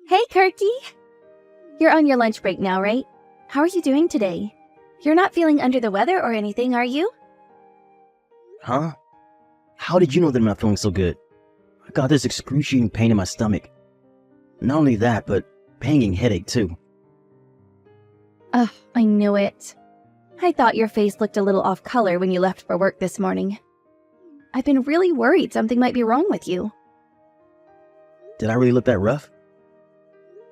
Hey, Kirky! You're on your lunch break now, right? How are you doing today? You're not feeling under the weather or anything, are you? Huh? How did you know that I'm not feeling so good? I got this excruciating pain in my stomach. Not only that, but banging headache too. Ugh, I knew it. I thought your face looked a little off color when you left for work this morning. I've been really worried something might be wrong with you. Did I really look that rough?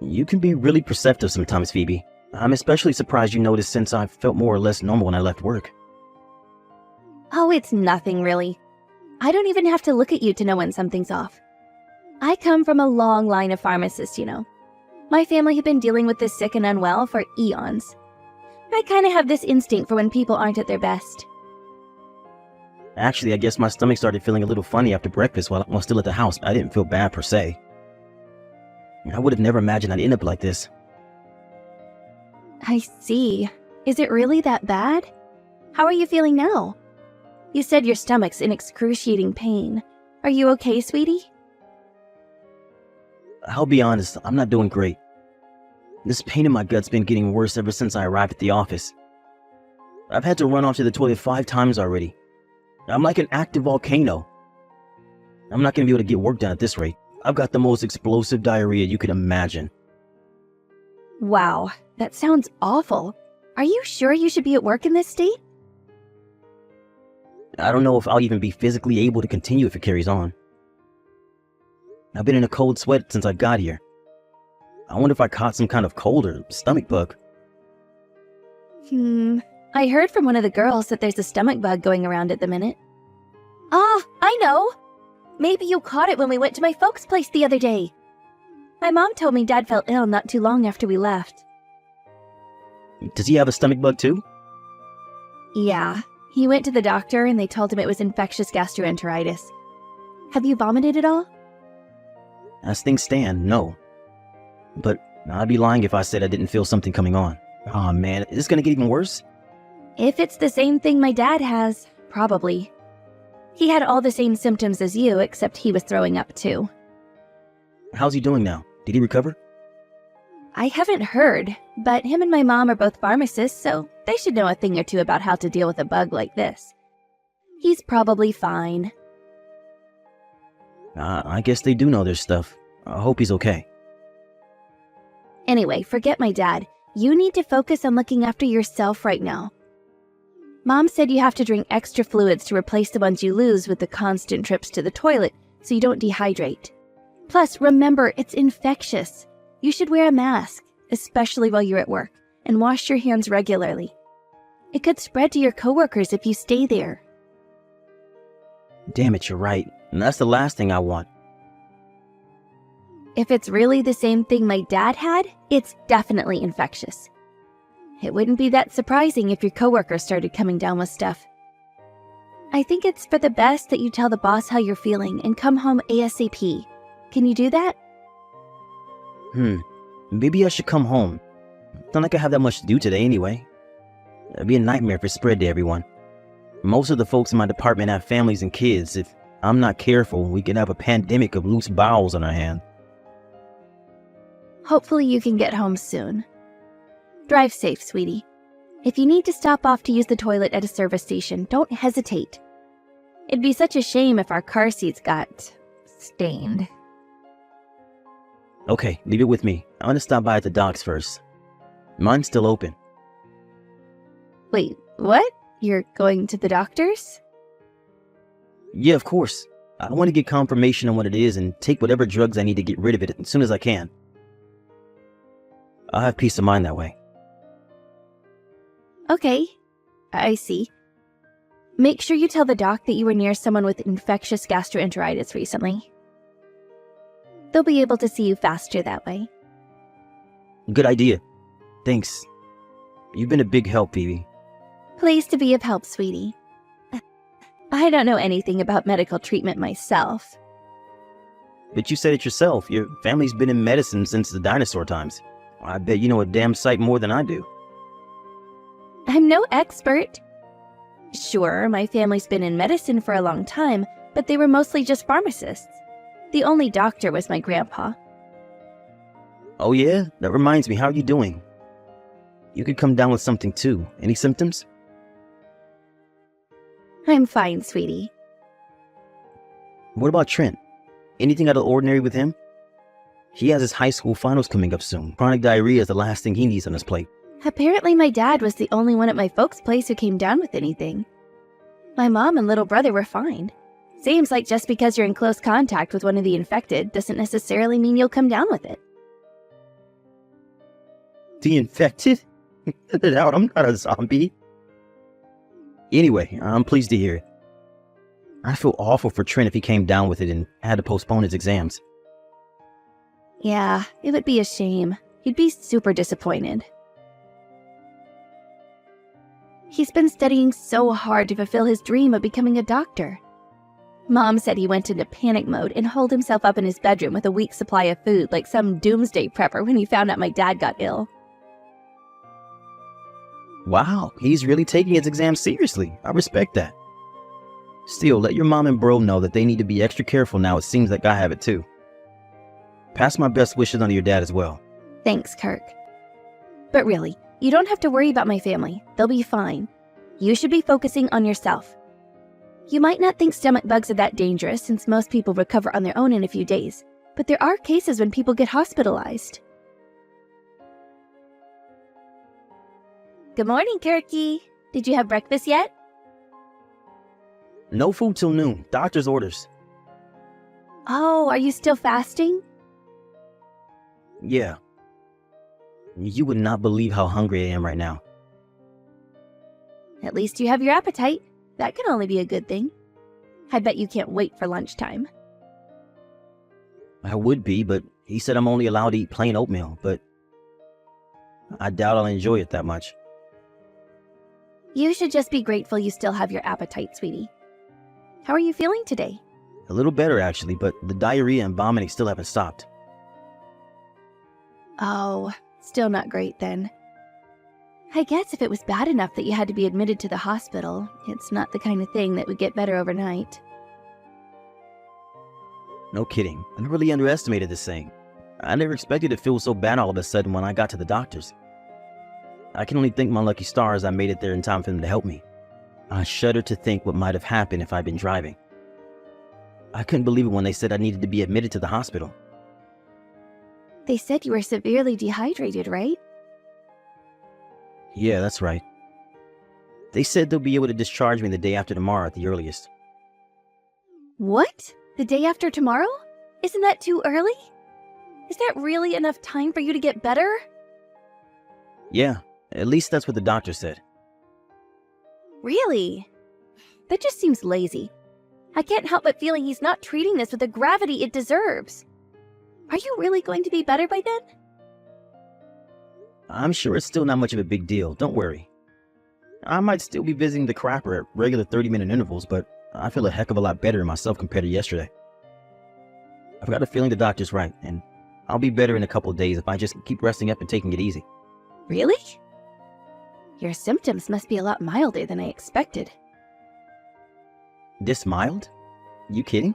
You can be really perceptive sometimes, Phoebe. I'm especially surprised you noticed since I felt more or less normal when I left work. Oh, it's nothing really. I don't even have to look at you to know when something's off. I come from a long line of pharmacists, you know. My family have been dealing with the sick and unwell for eons. I kind of have this instinct for when people aren't at their best. Actually, I guess my stomach started feeling a little funny after breakfast while I was still at the house. I didn't feel bad per se. I would have never imagined I'd end up like this. I see. Is it really that bad? How are you feeling now? You said your stomach's in excruciating pain. Are you okay, sweetie? I'll be honest, I'm not doing great. This pain in my gut's been getting worse ever since I arrived at the office. I've had to run off to the toilet 5 times already. I'm like an active volcano. I'm not going to be able to get work done at this rate. I've got the most explosive diarrhea you could imagine. Wow, that sounds awful. Are you sure you should be at work in this state? I don't know if I'll even be physically able to continue if it carries on. I've been in a cold sweat since I got here. I wonder if I caught some kind of cold or stomach bug. I heard from one of the girls that there's a stomach bug going around at the minute. Ah, I know! Maybe you caught it when we went to my folks' place the other day. My mom told me Dad fell ill not too long after we left. Does he have a stomach bug too? Yeah, he went to the doctor and they told him it was infectious gastroenteritis. Have you vomited at all? As things stand, no. But I'd be lying if I said I didn't feel something coming on. Aw man, is this gonna get even worse? If it's the same thing my dad has, probably. He had all the same symptoms as you, except he was throwing up too. How's he doing now? Did he recover? I haven't heard, but him and my mom are both pharmacists, so they should know a thing or two about how to deal with a bug like this. He's probably fine. I guess they do know their stuff. I hope he's okay. Anyway, forget my dad. You need to focus on looking after yourself right now. Mom said you have to drink extra fluids to replace the ones you lose with the constant trips to the toilet so you don't dehydrate. Plus, remember, it's infectious. You should wear a mask, especially while you're at work, and wash your hands regularly. It could spread to your coworkers if you stay there. Damn it, you're right. And that's the last thing I want. If it's really the same thing my dad had, it's definitely infectious. It wouldn't be that surprising if your coworkers started coming down with stuff. I think it's for the best that you tell the boss how you're feeling and come home ASAP. Can you do that? Maybe I should come home. It's not like I have that much to do today anyway. It'd be a nightmare if it spread to everyone. Most of the folks in my department have families and kids. If I'm not careful, we could have a pandemic of loose bowels on our hands. Hopefully you can get home soon. Drive safe, sweetie. If you need to stop off to use the toilet at a service station, don't hesitate. It'd be such a shame if our car seats got stained. Okay, leave it with me. I'm gonna stop by at the docks first. Mine's still open. Wait, what? You're going to the doctor's? Yeah, of course. I want to get confirmation on what it is and take whatever drugs I need to get rid of it as soon as I can. I'll have peace of mind that way. Okay, I see. Make sure you tell the doc that you were near someone with infectious gastroenteritis recently. They'll be able to see you faster that way. Good idea. Thanks. You've been a big help, Phoebe. Pleased to be of help, sweetie. I don't know anything about medical treatment myself. But you said it yourself. Your family's been in medicine since the dinosaur times. I bet you know a damn sight more than I do. I'm no expert. Sure, my family's been in medicine for a long time, but they were mostly just pharmacists. The only doctor was my grandpa. Oh yeah? That reminds me, how are you doing? You could come down with something too. Any symptoms? I'm fine, sweetie. What about Trent? Anything out of the ordinary with him? He has his high school finals coming up soon. Chronic diarrhea is the last thing he needs on his plate. Apparently my dad was the only one at my folks' place who came down with anything. My mom and little brother were fine. Seems like just because you're in close contact with one of the infected doesn't necessarily mean you'll come down with it. The infected? Get it out, I'm not a zombie. Anyway, I'm pleased to hear it. I feel awful for Trent if he came down with it and had to postpone his exams. Yeah, it would be a shame. He'd be super disappointed. He's been studying so hard to fulfill his dream of becoming a doctor. Mom said he went into panic mode and holed himself up in his bedroom with a week's supply of food like some doomsday prepper when he found out my dad got ill. Wow, he's really taking his exams seriously. I respect that. Still, let your mom and bro know that they need to be extra careful now. It seems like I have it too. Pass my best wishes on to your dad as well. Thanks, Kirk. But really, you don't have to worry about my family. They'll be fine. You should be focusing on yourself. You might not think stomach bugs are that dangerous since most people recover on their own in a few days, but there are cases when people get hospitalized. Good morning, Kirky. Did you have breakfast yet? No food till noon. Doctor's orders. Oh, are you still fasting? Yeah. You would not believe how hungry I am right now. At least you have your appetite. That can only be a good thing. I bet you can't wait for lunchtime. I would be, but he said I'm only allowed to eat plain oatmeal, but I doubt I'll enjoy it that much. You should just be grateful you still have your appetite, sweetie. How are you feeling today? A little better actually, but the diarrhea and vomiting still haven't stopped. Oh, still not great then. I guess if it was bad enough that you had to be admitted to the hospital, it's not the kind of thing that would get better overnight. No kidding. I really underestimated this thing. I never expected it to feel so bad all of a sudden when I got to the doctors. I can only thank my lucky stars I made it there in time for them to help me. I shudder to think what might have happened if I'd been driving. I couldn't believe it when they said I needed to be admitted to the hospital. They said you were severely dehydrated, right? Yeah, that's right. They said they'll be able to discharge me the day after tomorrow at the earliest. What? The day after tomorrow? Isn't that too early? Is that really enough time for you to get better? Yeah, at least that's what the doctor said. Really? That just seems lazy. I can't help but feeling he's not treating this with the gravity it deserves. Are you really going to be better by then? I'm sure it's still not much of a big deal, don't worry. I might still be visiting the crapper at regular 30-minute intervals, but I feel a heck of a lot better in myself compared to yesterday. I've got a feeling the doctor's right, and I'll be better in a couple of days if I just keep resting up and taking it easy. Really? Your symptoms must be a lot milder than I expected. This mild? You kidding?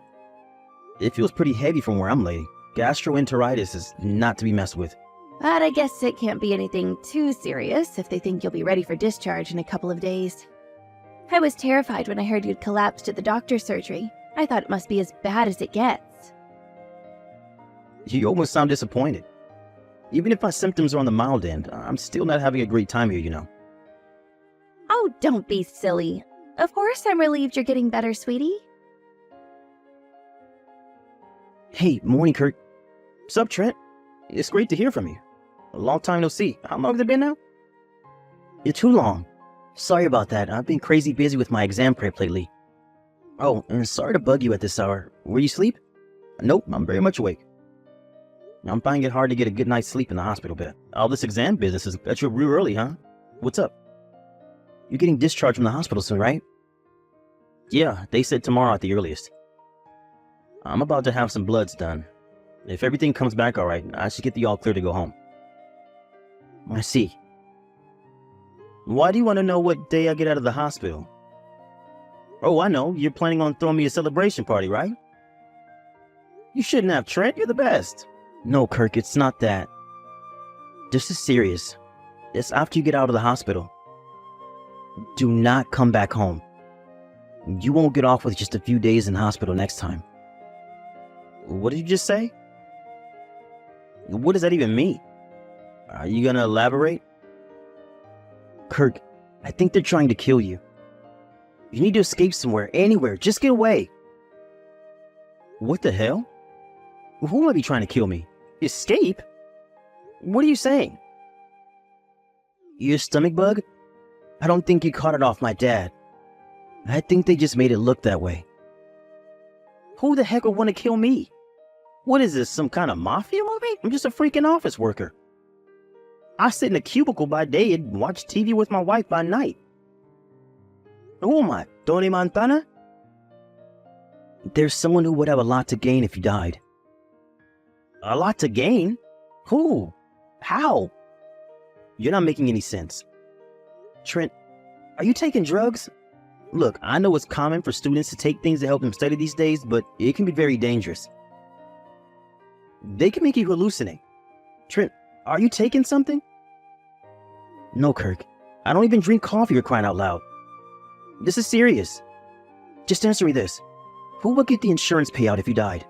It feels pretty heavy from where I'm laying. Gastroenteritis is not to be messed with. But I guess it can't be anything too serious if they think you'll be ready for discharge in a couple of days. I was terrified when I heard you'd collapsed at the doctor's surgery. I thought it must be as bad as it gets. You almost sound disappointed. Even if my symptoms are on the mild end, I'm still not having a great time here, you know. Oh, don't be silly. Of course I'm relieved you're getting better, sweetie. Hey, morning, Kurt. Sup, Trent? It's great to hear from you. A long time no see. How long has it been now? You're too long. Sorry about that. I've been crazy busy with my exam prep lately. Oh, and sorry to bug you at this hour. Were you asleep? Nope, I'm very much awake. I'm finding it hard to get a good night's sleep in the hospital bed. All this exam business is got you real early, huh? What's up? You're getting discharged from the hospital soon, right? Yeah, they said tomorrow at the earliest. I'm about to have some bloods done. If everything comes back alright, I should get the all clear to go home. I see. Why do you want to know what day I get out of the hospital? Oh, I know. You're planning on throwing me a celebration party, right? You shouldn't have, Trent. You're the best. No, Kirk, it's not that. This is serious. It's after you get out of the hospital. Do not come back home. You won't get off with just a few days in hospital next time. What did you just say? What does that even mean? Are you gonna elaborate? Kirk, I think they're trying to kill you. You need to escape somewhere, anywhere. Just get away. What the hell? Who might be trying to kill me? Escape? What are you saying? Your stomach bug? I don't think you caught it off my dad. I think they just made it look that way. Who the heck would want to kill me? What is this, some kind of mafia movie? I'm just a freaking office worker. I sit in a cubicle by day and watch TV with my wife by night. Who am I, Tony Montana? There's someone who would have a lot to gain if you died. A lot to gain? Who? How? You're not making any sense. Trent, are you taking drugs? Look, I know it's common for students to take things to help them study these days, but it can be very dangerous. They can make you hallucinate. Trent, are you taking something? No, Kirk. I don't even drink coffee, or crying out loud. This is serious. Just answer me this. Who would get the insurance payout if you died?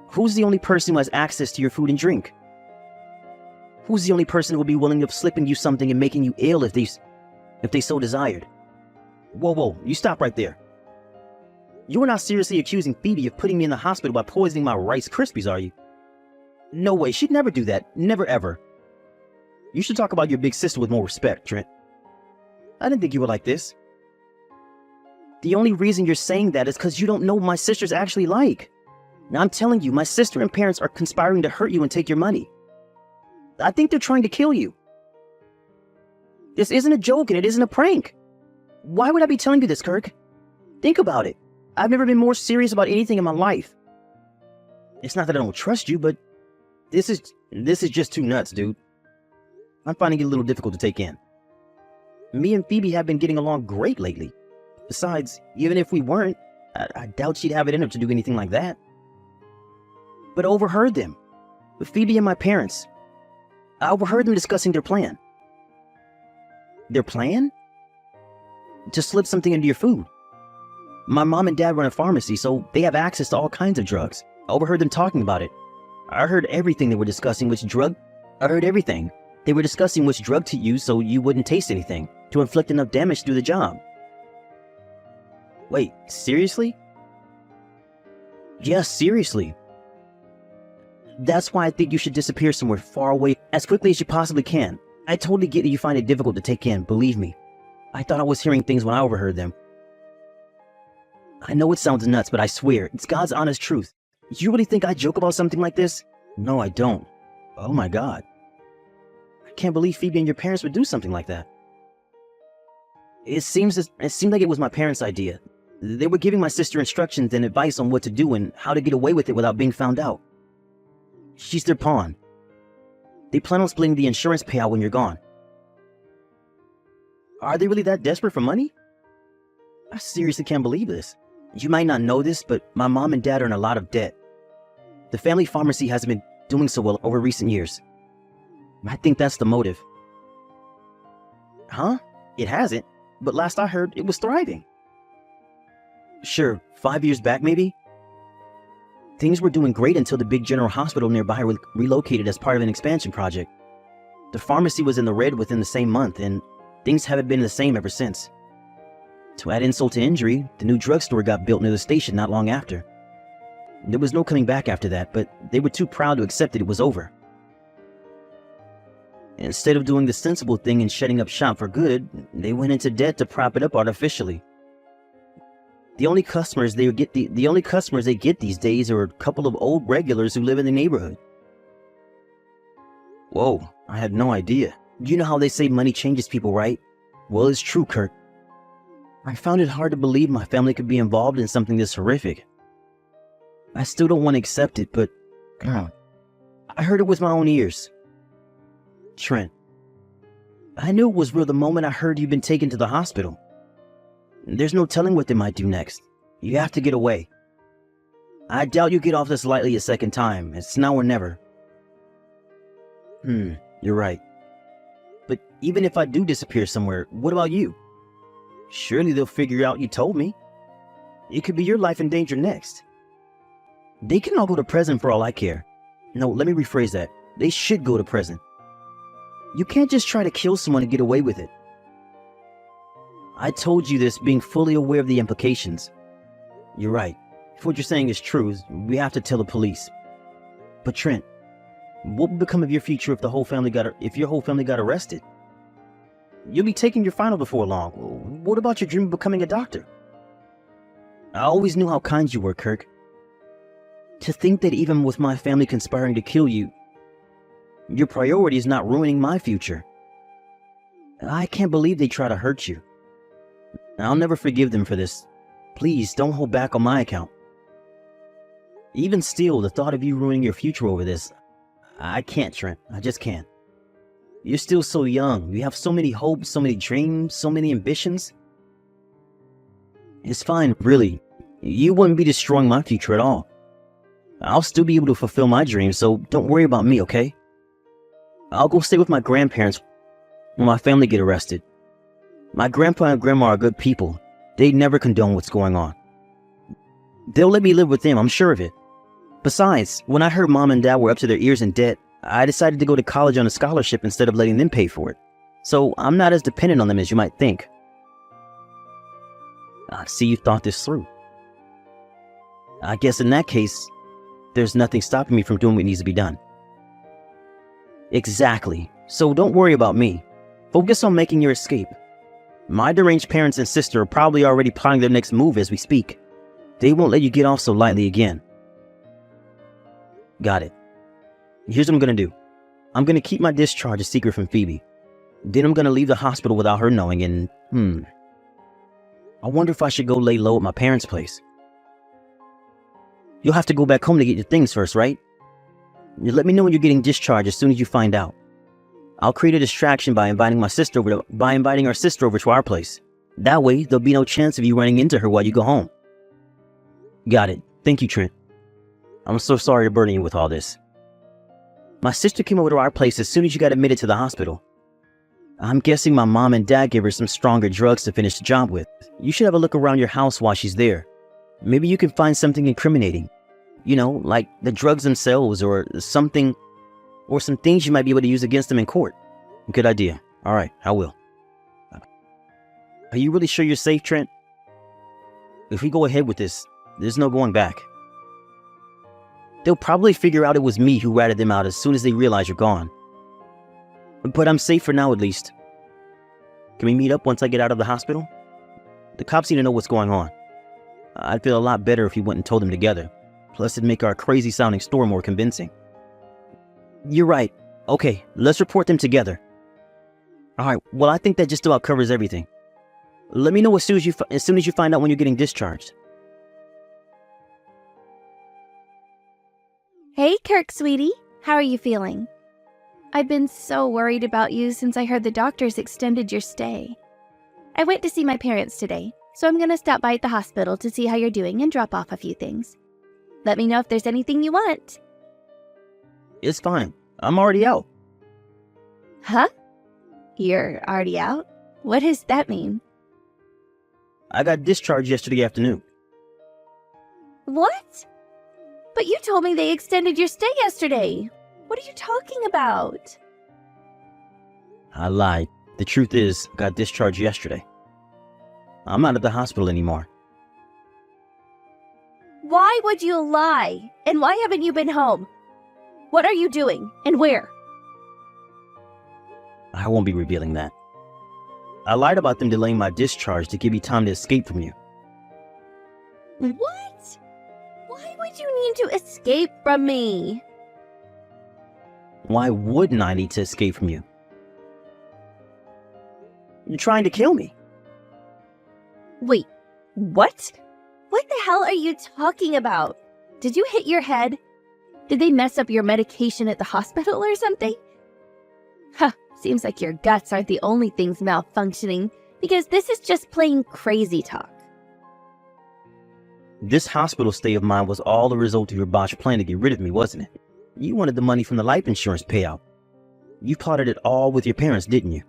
Who's the only person who has access to your food and drink? Who's the only person who would be willing to slipping you something and making you ill if they so desired? Whoa, you stop right there. You are not seriously accusing Phoebe of putting me in the hospital by poisoning my Rice Krispies, are you? No way, she'd never do that. Never ever. You should talk about your big sister with more respect, Trent. I didn't think you were like this. The only reason you're saying that is because you don't know what my sister's actually like. Now I'm telling you, my sister and parents are conspiring to hurt you and take your money. I think they're trying to kill you. This isn't a joke and it isn't a prank. Why would I be telling you this, Kirk? Think about it. I've never been more serious about anything in my life. It's not that I don't trust you, but this is just too nuts, dude. I'm finding it a little difficult to take in. Me and Phoebe have been getting along great lately. Besides, even if we weren't, I doubt she'd have it in her to do anything like that. But I overheard them, with Phoebe and my parents. I overheard them discussing their plan. Their plan? To slip something into your food. My mom and dad run a pharmacy, so they have access to all kinds of drugs. I overheard them talking about it. I heard everything they were discussing, I heard everything. They were discussing which drug to use so you wouldn't taste anything, to inflict enough damage to do the job. Wait, seriously? Yes, seriously. That's why I think you should disappear somewhere far away as quickly as you possibly can. I totally get that you find it difficult to take in, believe me. I thought I was hearing things when I overheard them. I know it sounds nuts, but I swear, it's God's honest truth. You really think I joke about something like this? No, I don't. Oh my God. I can't believe Phoebe and your parents would do something like that. It seemed like it was my parents' idea. They were giving my sister instructions and advice on what to do and how to get away with it without being found out. She's their pawn. They plan on splitting the insurance payout when you're gone. Are they really that desperate for money? I seriously can't believe this. You might not know this, but my mom and dad are in a lot of debt. The family pharmacy hasn't been doing so well over recent years. I think that's the motive. Huh? It hasn't, but last I heard, it was thriving. Sure, 5 years back maybe? Things were doing great until the big general hospital nearby relocated as part of an expansion project. The pharmacy was in the red within the same month, and things haven't been the same ever since. To add insult to injury, the new drugstore got built near the station not long after. There was no coming back after that, but they were too proud to accept that it was over. Instead of doing the sensible thing and shutting up shop for good, they went into debt to prop it up artificially. The only customers they get these days are a couple of old regulars who live in the neighborhood. Whoa, I had no idea. You know how they say money changes people, right? Well, it's true, Kirk. I found it hard to believe my family could be involved in something this horrific. I still don't want to accept it, but I heard it with my own ears. Trent, I knew it was real the moment I heard you'd been taken to the hospital. There's no telling what they might do next. You have to get away. I doubt you get off this lightly a second time. It's now or never. You're right. But even if I do disappear somewhere, what about you? Surely they'll figure out you told me. It could be your life in danger next. They can all go to prison for all I care. No, let me rephrase that. They should go to prison. You can't just try to kill someone and get away with it. I told you this being fully aware of the implications. You're right. If what you're saying is true, we have to tell the police. But Trent, what would become of your future if your whole family got arrested? You'll be taking your final before long. What about your dream of becoming a doctor? I always knew how kind you were, Kirk. To think that even with my family conspiring to kill you, your priority is not ruining my future. I can't believe they try to hurt you. I'll never forgive them for this. Please don't hold back on my account. Even still, the thought of you ruining your future over this, I can't, Trent. I just can't. You're still so young. You have so many hopes, so many dreams, so many ambitions. It's fine, really. You wouldn't be destroying my future at all. I'll still be able to fulfill my dreams, so don't worry about me, okay? I'll go stay with my grandparents when my family get arrested. My grandpa and grandma are good people. They'd never condone what's going on. They'll let me live with them, I'm sure of it. Besides, when I heard Mom and Dad were up to their ears in debt, I decided to go to college on a scholarship instead of letting them pay for it. So I'm not as dependent on them as you might think. I see you thought this through. I guess in that case, there's nothing stopping me from doing what needs to be done. Exactly. So don't worry about me. Focus on making your escape. My deranged parents and sister are probably already plotting their next move as we speak. They won't let you get off so lightly again. Got it. Here's what I'm gonna do. I'm gonna keep my discharge a secret from Phoebe. Then I'm gonna leave the hospital without her knowing and, I wonder if I should go lay low at my parents' place. You'll have to go back home to get your things first, right? You let me know when you're getting discharged as soon as you find out. I'll create a distraction by inviting our sister over to our place. That way, there'll be no chance of you running into her while you go home. Got it. Thank you, Trent. I'm so sorry to burden you with all this. My sister came over to our place as soon as you got admitted to the hospital. I'm guessing my mom and dad gave her some stronger drugs to finish the job with. You should have a look around your house while she's there. Maybe you can find something incriminating. You know, like the drugs themselves or some things you might be able to use against them in court. Good idea. All right, I will. Are you really sure you're safe, Trent? If we go ahead with this, there's no going back. They'll probably figure out it was me who ratted them out as soon as they realize you're gone. But I'm safe for now, at least. Can we meet up once I get out of the hospital? The cops need to know what's going on. I'd feel a lot better if we went and told them together. Plus, it'd make our crazy-sounding story more convincing. You're right. Okay, let's report them together. Alright, well, I think that just about covers everything. Let me know as soon as you find out when you're getting discharged. Hey, Kirk, sweetie. How are you feeling? I've been so worried about you since I heard the doctors extended your stay. I went to see my parents today, so I'm gonna stop by at the hospital to see how you're doing and drop off a few things. Let me know if there's anything you want. It's fine. I'm already out. Huh? You're already out? What does that mean? I got discharged yesterday afternoon. What? But you told me they extended your stay yesterday. What are you talking about? I lied. The truth is, I got discharged yesterday. I'm not at the hospital anymore. Why would you lie? And why haven't you been home? What are you doing? And where? I won't be revealing that. I lied about them delaying my discharge to give you time to escape from you. What? Why would you need to escape from me? Why wouldn't I need to escape from you? You're trying to kill me. Wait, what? What the hell are you talking about? Did you hit your head? Did they mess up your medication at the hospital or something? Huh, seems like your guts aren't the only things malfunctioning, because this is just plain crazy talk. This hospital stay of mine was all the result of your botched plan to get rid of me, wasn't it? You wanted the money from the life insurance payout. You plotted it all with your parents, didn't you?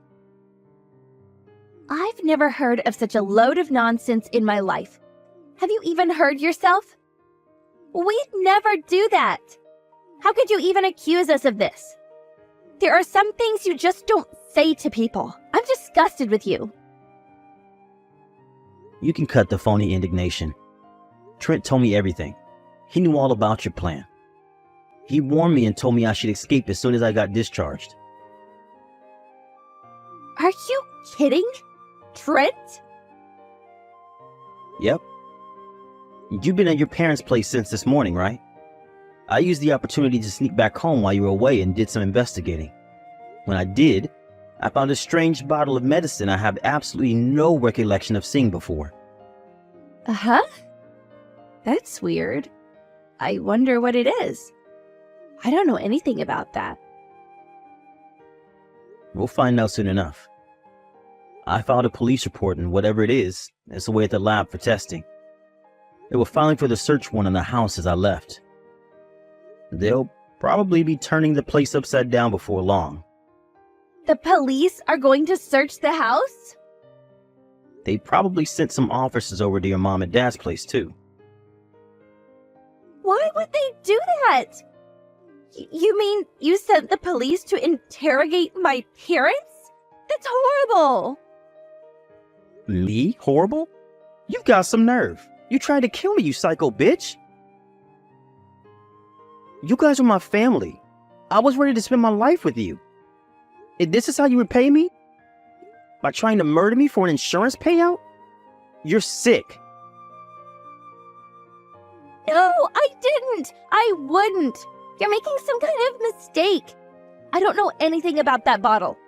I've never heard of such a load of nonsense in my life. Have you even heard yourself? We'd never do that. How could you even accuse us of this? There are some things you just don't say to people. I'm disgusted with you. You can cut the phony indignation. Trent told me everything. He knew all about your plan. He warned me and told me I should escape as soon as I got discharged. Are you kidding? Trent? Yep. You've been at your parents' place since this morning, right? I used the opportunity to sneak back home while you were away and did some investigating. When I did, I found a strange bottle of medicine I have absolutely no recollection of seeing before. Uh-huh. That's weird. I wonder what it is. I don't know anything about that. We'll find out soon enough. I filed a police report, and whatever it is, it's away at the lab for testing. They were filing for the search warrant on the house as I left. They'll probably be turning the place upside down before long. The police are going to search the house? They probably sent some officers over to your mom and dad's place too. Why would they do that? You mean you sent the police to interrogate my parents? That's horrible. Me? Horrible? You've got some nerve. You tried to kill me, you psycho bitch. You guys are my family. I was ready to spend my life with you. And this is how you repay me? By trying to murder me for an insurance payout? You're sick. No, I didn't. I wouldn't. You're making some kind of mistake. I don't know anything about that bottle.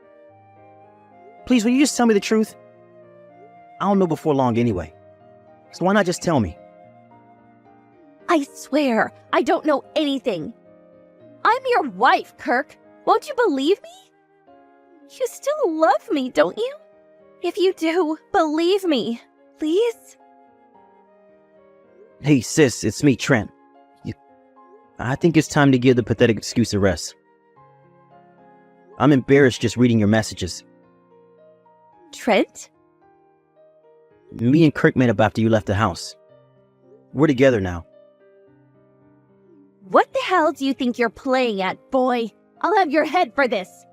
Please, will you just tell me the truth? I'll know before long anyway. So why not just tell me? I swear, I don't know anything. I'm your wife, Kirk. Won't you believe me? You still love me, don't you? If you do, believe me, please. Hey, sis, it's me, Trent. I think it's time to give the pathetic excuse a rest. I'm embarrassed just reading your messages. Trent? Me and Kirk met up after you left the house. We're together now. What the hell do you think you're playing at, boy? I'll have your head for this.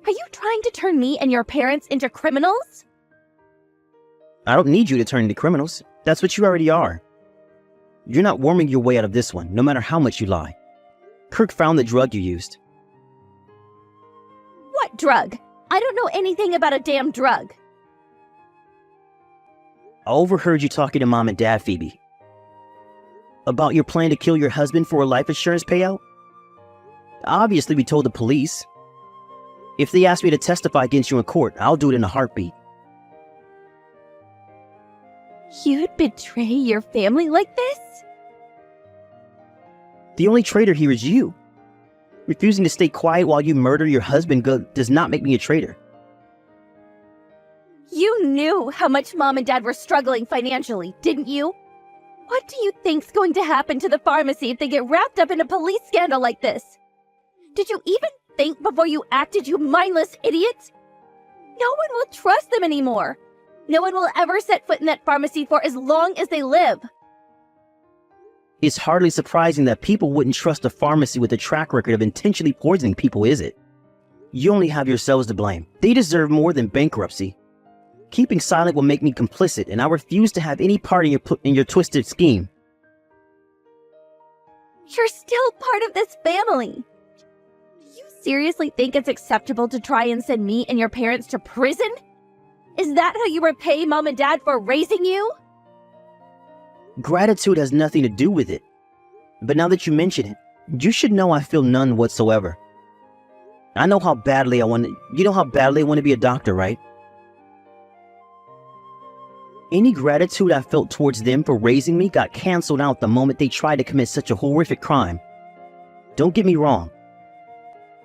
Are you trying to turn me and your parents into criminals? I don't need you to turn into criminals. That's what you already are. You're not worming your way out of this one, no matter how much you lie. Kirk found the drug you used. What drug? I don't know anything about a damn drug. I overheard you talking to Mom and Dad, Phoebe. About your plan to kill your husband for a life insurance payout? Obviously, we told the police. If they ask me to testify against you in court, I'll do it in a heartbeat. You'd betray your family like this? The only traitor here is you. Refusing to stay quiet while you murder your husband does not make me a traitor. You knew how much Mom and Dad were struggling financially, didn't you? What do you think's going to happen to the pharmacy if they get wrapped up in a police scandal like this? Did you even think before you acted, you mindless idiot? No one will trust them anymore. No one will ever set foot in that pharmacy for as long as they live. It's hardly surprising that people wouldn't trust a pharmacy with a track record of intentionally poisoning people, is it? You only have yourselves to blame. They deserve more than bankruptcy. Keeping silent will make me complicit, and I refuse to have any part in your twisted scheme. You're still part of this family. Do you seriously think it's acceptable to try and send me and your parents to prison? Is that how you repay Mom and Dad for raising you? Gratitude has nothing to do with it. But now that you mention it, you should know I feel none whatsoever. You know how badly I want to be a doctor, right? Any gratitude I felt towards them for raising me got canceled out the moment they tried to commit such a horrific crime. Don't get me wrong.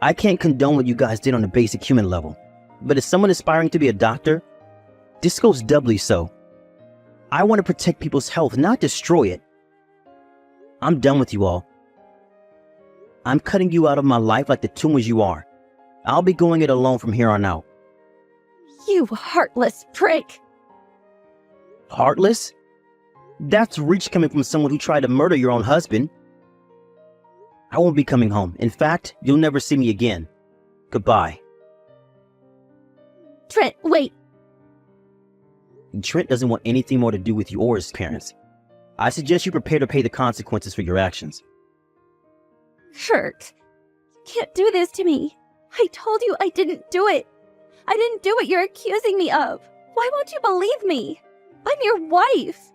I can't condone what you guys did on a basic human level. But as someone aspiring to be a doctor, this goes doubly so. I want to protect people's health, not destroy it. I'm done with you all. I'm cutting you out of my life like the tumors you are. I'll be going it alone from here on out. You heartless prick! Heartless? That's reach coming from someone who tried to murder your own husband. I won't be coming home. In fact, you'll never see me again. Goodbye. Trent, wait! Trent doesn't want anything more to do with you or his parents. I suggest you prepare to pay the consequences for your actions. Kurt, you can't do this to me. I told you I didn't do it. I didn't do what you're accusing me of. Why won't you believe me? I'm your wife.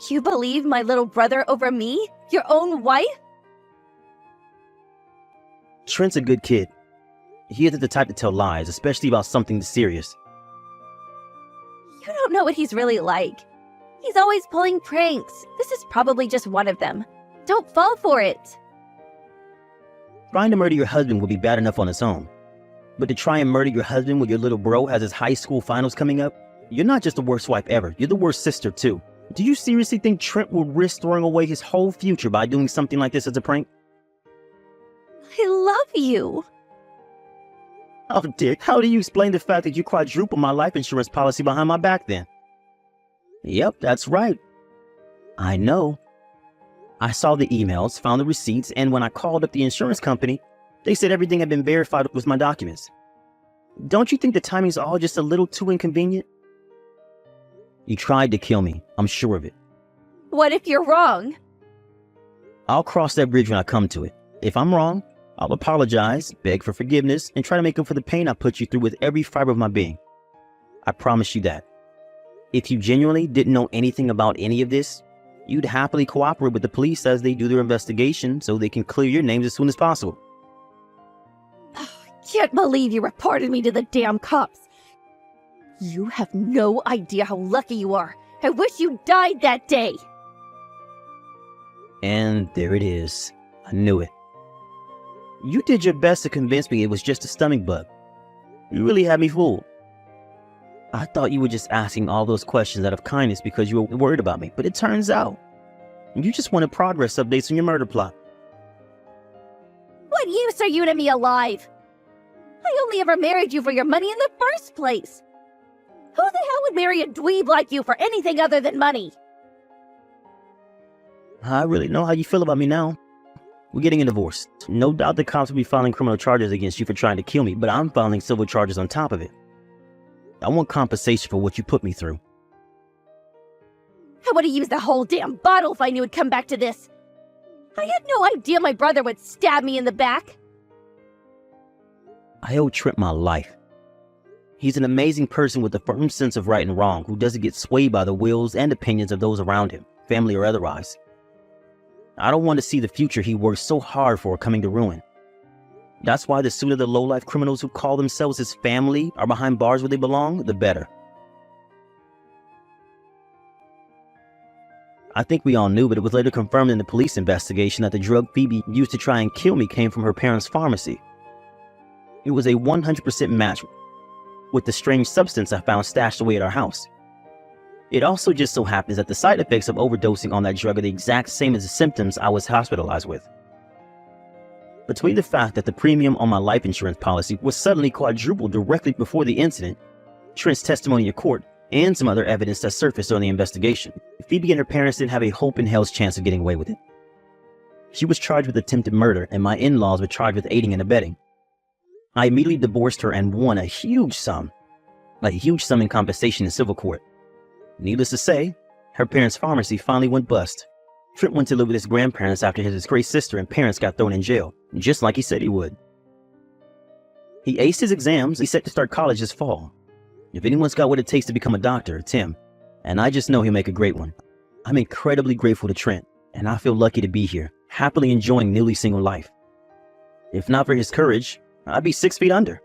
You believe my little brother over me? Your own wife? Trent's a good kid. He isn't the type to tell lies, especially about something this serious. You don't know what he's really like. He's always pulling pranks. This is probably just one of them. Don't fall for it. Trying to murder your husband would be bad enough on its own. But to try and murder your husband when your little bro has his high school finals coming up, you're not just the worst wife ever, you're the worst sister too. Do you seriously think Trent would risk throwing away his whole future by doing something like this as a prank? I love you. Oh, Dick, how do you explain the fact that you quadrupled my life insurance policy behind my back then? Yep, that's right. I know. I saw the emails, found the receipts, and when I called up the insurance company, they said everything had been verified with my documents. Don't you think the timing's all just a little too inconvenient? You tried to kill me, I'm sure of it. What if you're wrong? I'll cross that bridge when I come to it. If I'm wrong, I'll apologize, beg for forgiveness, and try to make up for the pain I put you through with every fiber of my being. I promise you that. If you genuinely didn't know anything about any of this, you'd happily cooperate with the police as they do their investigation so they can clear your names as soon as possible. Can't believe you reported me to the damn cops. You have no idea how lucky you are. I wish you died that day. And there it is. I knew it. You did your best to convince me it was just a stomach bug. You really had me fooled. I thought you were just asking all those questions out of kindness because you were worried about me, but it turns out you just wanted progress updates on your murder plot. What use are you to me alive? I only ever married you for your money in the first place. Who the hell would marry a dweeb like you for anything other than money? I really know how you feel about me now. We're getting a divorce. No doubt the cops will be filing criminal charges against you for trying to kill me, but I'm filing civil charges on top of it. I want compensation for what you put me through. I would have used the whole damn bottle if I knew it'd come back to this. I had no idea my brother would stab me in the back. I owe Trent my life. He's an amazing person with a firm sense of right and wrong who doesn't get swayed by the wills and opinions of those around him, family or otherwise. I don't want to see the future he worked so hard for coming to ruin. That's why the sooner the low-life criminals who call themselves his family are behind bars where they belong, the better. I think we all knew, but it was later confirmed in the police investigation that the drug Phoebe used to try and kill me came from her parents' pharmacy. It was a 100% match with the strange substance I found stashed away at our house. It also just so happens that the side effects of overdosing on that drug are the exact same as the symptoms I was hospitalized with. Between the fact that the premium on my life insurance policy was suddenly quadrupled directly before the incident, Trent's testimony in court, and some other evidence that surfaced during the investigation, Phoebe and her parents didn't have a hope in hell's chance of getting away with it. She was charged with attempted murder, and my in-laws were charged with aiding and abetting. I immediately divorced her and won a huge sum in compensation in civil court. Needless to say, her parents' pharmacy finally went bust. Trent went to live with his grandparents after his disgraced sister and parents got thrown in jail, just like he said he would. He aced his exams. He's set to start college this fall. If anyone's got what it takes to become a doctor, it's him. And I just know he'll make a great one. I'm incredibly grateful to Trent, and I feel lucky to be here, happily enjoying newly single life. If not for his courage, I'd be 6 feet under.